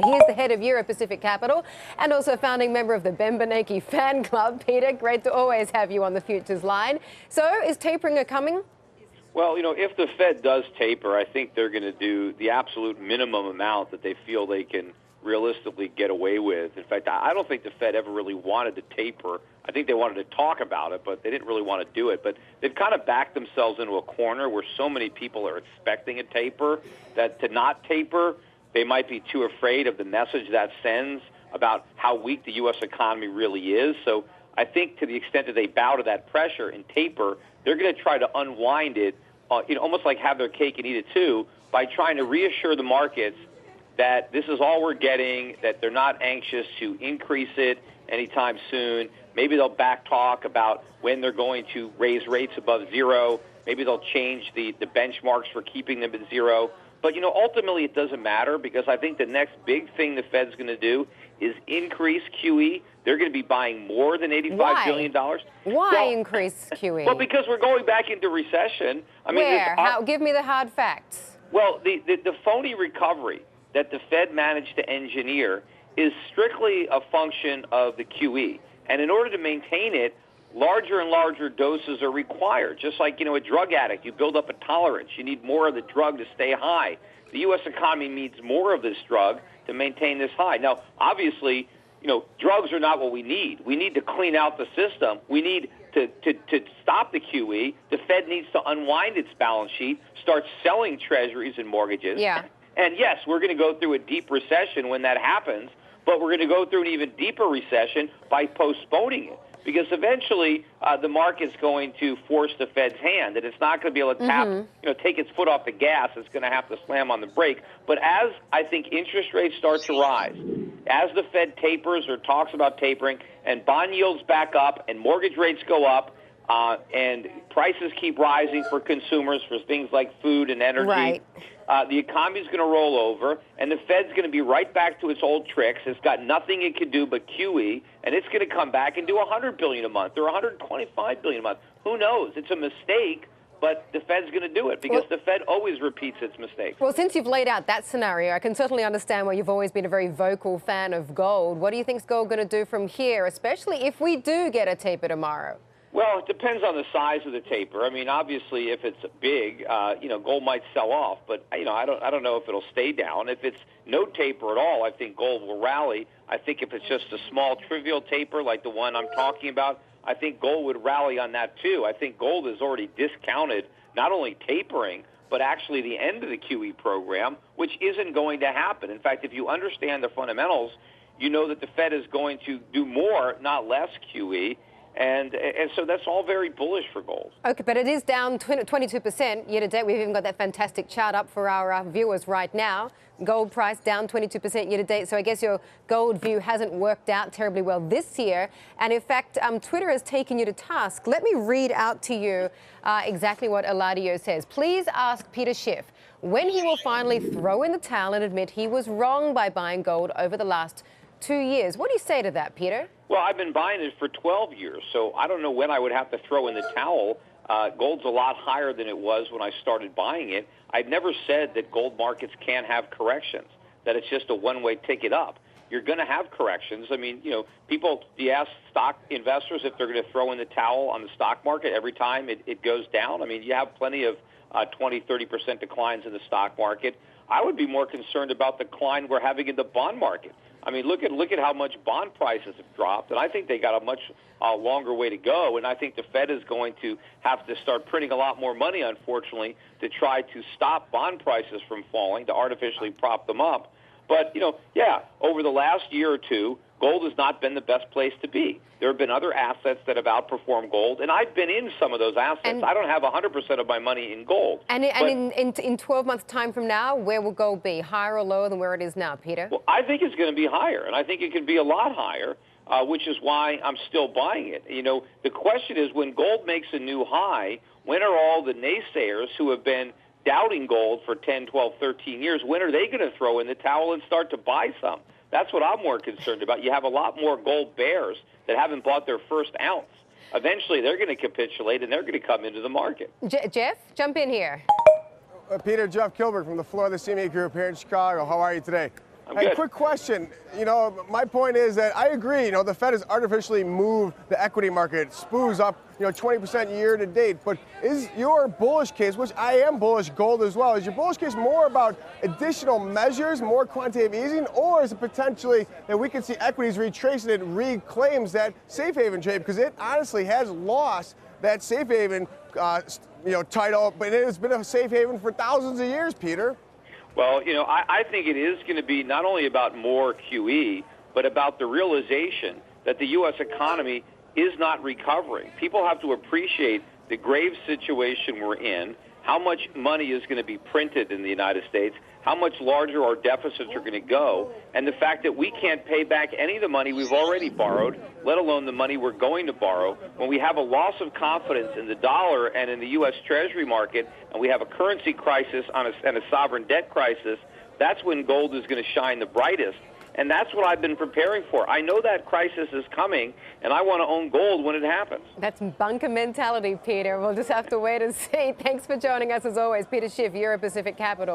Here's the head of Euro-Pacific Capital and also a founding member of the Bernanke fan club. Peter, great to always have you on the Futures line. So is tapering coming? Well, if the Fed does taper, I think they're going to do the absolute minimum amount that they feel they can realistically get away with. In fact, I don't think the Fed ever really wanted to taper. I think they wanted to talk about it, but they didn't really want to do it. But they've kind of backed themselves into a corner where so many people are expecting a taper that to not taper, they might be too afraid of the message that sends about how weak the U.S. economy really is. So I think to the extent that they bow to that pressure and taper, they're going to try to unwind it, almost like have their cake and eat it too, by trying to reassure the markets that this is all we're getting, that they're not anxious to increase it anytime soon. Maybe they'll back talk about when they're going to raise rates above zero. Maybe they'll change the benchmarks for keeping them at zero. But, ultimately it doesn't matter because I think the next big thing the Fed's going to do is increase QE. They're going to be buying more than $85 billion. Why increase QE? Well, because we're going back into recession. Where? Give me the hard facts. Well, the phony recovery that the Fed managed to engineer is strictly a function of the QE. And in order to maintain it, larger and larger doses are required. Just like, a drug addict, you build up a tolerance. You need more of the drug to stay high. The U.S. economy needs more of this drug to maintain this high. Now, obviously, drugs are not what we need. We need to clean out the system. We need to stop the QE. The Fed needs to unwind its balance sheet, start selling treasuries and mortgages. Yeah. And yes, we're going to go through a deep recession when that happens, but we're going to go through an even deeper recession by postponing it. Because eventually the market's going to force the Fed's hand, that it's not going to be able to take its foot off the gas. It's going to have to slam on the brake. But as I think interest rates start to rise, as the Fed tapers or talks about tapering, and bond yields back up, and mortgage rates go up, and prices keep rising for consumers for things like food and energy, right. The economy is going to roll over, and the Fed's going to be right back to its old tricks. It's got nothing it can do but QE, and it's going to come back and do $100 billion a month or $125 billion a month. Who knows? It's a mistake, but the Fed's going to do it because the Fed always repeats its mistakes. Well, since you've laid out that scenario, I can certainly understand why you've always been a very vocal fan of gold. What do you think's gold going to do from here, especially if we do get a taper tomorrow? Well, it depends on the size of the taper. I mean, obviously, if it's big, gold might sell off. But I don't know if it'll stay down. If it's no taper at all, I think gold will rally. I think if it's just a small, trivial taper like the one I'm talking about, I think gold would rally on that too. I think gold is already discounted not only tapering, but actually the end of the QE program, which isn't going to happen. In fact, if you understand the fundamentals, you know that the Fed is going to do more, not less QE. And so that's all very bullish for gold. Okay, but it is down 22% year to date. We've even got that fantastic chart up for our viewers right now. Gold price down 22% year to date. So I guess your gold view hasn't worked out terribly well this year. And in fact, Twitter has taken you to task. Let me read out to you exactly what Eladio says. Please ask Peter Shiff when he will finally throw in the towel and admit he was wrong by buying gold over the last 2 years. What do you say to that, Peter? Well, I've been buying it for 12 years, so I don't know when I would have to throw in the towel. Gold's a lot higher than it was when I started buying it. I've never said that gold markets can't have corrections, that it's just a one-way ticket up. You're going to have corrections. I mean, people, you ask stock investors if they're going to throw in the towel on the stock market every time it goes down. I mean, you have plenty of 20, 30% declines in the stock market. I would be more concerned about the decline we're having in the bond market. I mean, look at how much bond prices have dropped, and I think they got a much longer way to go, and I think the Fed is going to have to start printing a lot more money, unfortunately, to try to stop bond prices from falling, to artificially prop them up. But, over the last year or two, gold has not been the best place to be. There have been other assets that have outperformed gold, and I've been in some of those assets. And I don't have 100% of my money in gold. And in 12 months' time from now, where will gold be? Higher or lower than where it is now, Peter? Well, I think it's going to be higher, and I think it can be a lot higher, which is why I'm still buying it. The question is, when gold makes a new high, when are all the naysayers who have been doubting gold for 10, 12, 13 years, when are they going to throw in the towel and start to buy some? That's what I'm more concerned about. You have a lot more gold bears that haven't bought their first ounce. Eventually, they're going to capitulate, and they're going to come into the market. Jeff, jump in here. Peter, Jeff Kilbert from the floor of the CME Group here in Chicago. How are you today? I'm Hey, good. quick question. My point is that I agree. The Fed has artificially moved the equity market, SPOOs up, 20% year to date. But is your bullish case, which I am bullish gold as well, is your bullish case more about additional measures, more quantitative easing, or is it potentially that we could see equities retracing it reclaims that safe haven trade? Because it honestly has lost that safe haven, title, but it has been a safe haven for thousands of years, Peter. Well, I think it is going to be not only about more QE, but about the realization that the U.S. economy is not recovering. People have to appreciate the grave situation we're in, how much money is going to be printed in the United States, how much larger our deficits are going to go, and the fact that we can't pay back any of the money we've already borrowed, let alone the money we're going to borrow. When we have a loss of confidence in the dollar and in the U.S. Treasury market, and we have a currency crisis and a sovereign debt crisis, that's when gold is going to shine the brightest. And that's what I've been preparing for. I know that crisis is coming, and I want to own gold when it happens. That's bunker mentality, Peter. We'll just have to wait and see. Thanks for joining us as always. Peter Shiff, Euro Pacific Capital.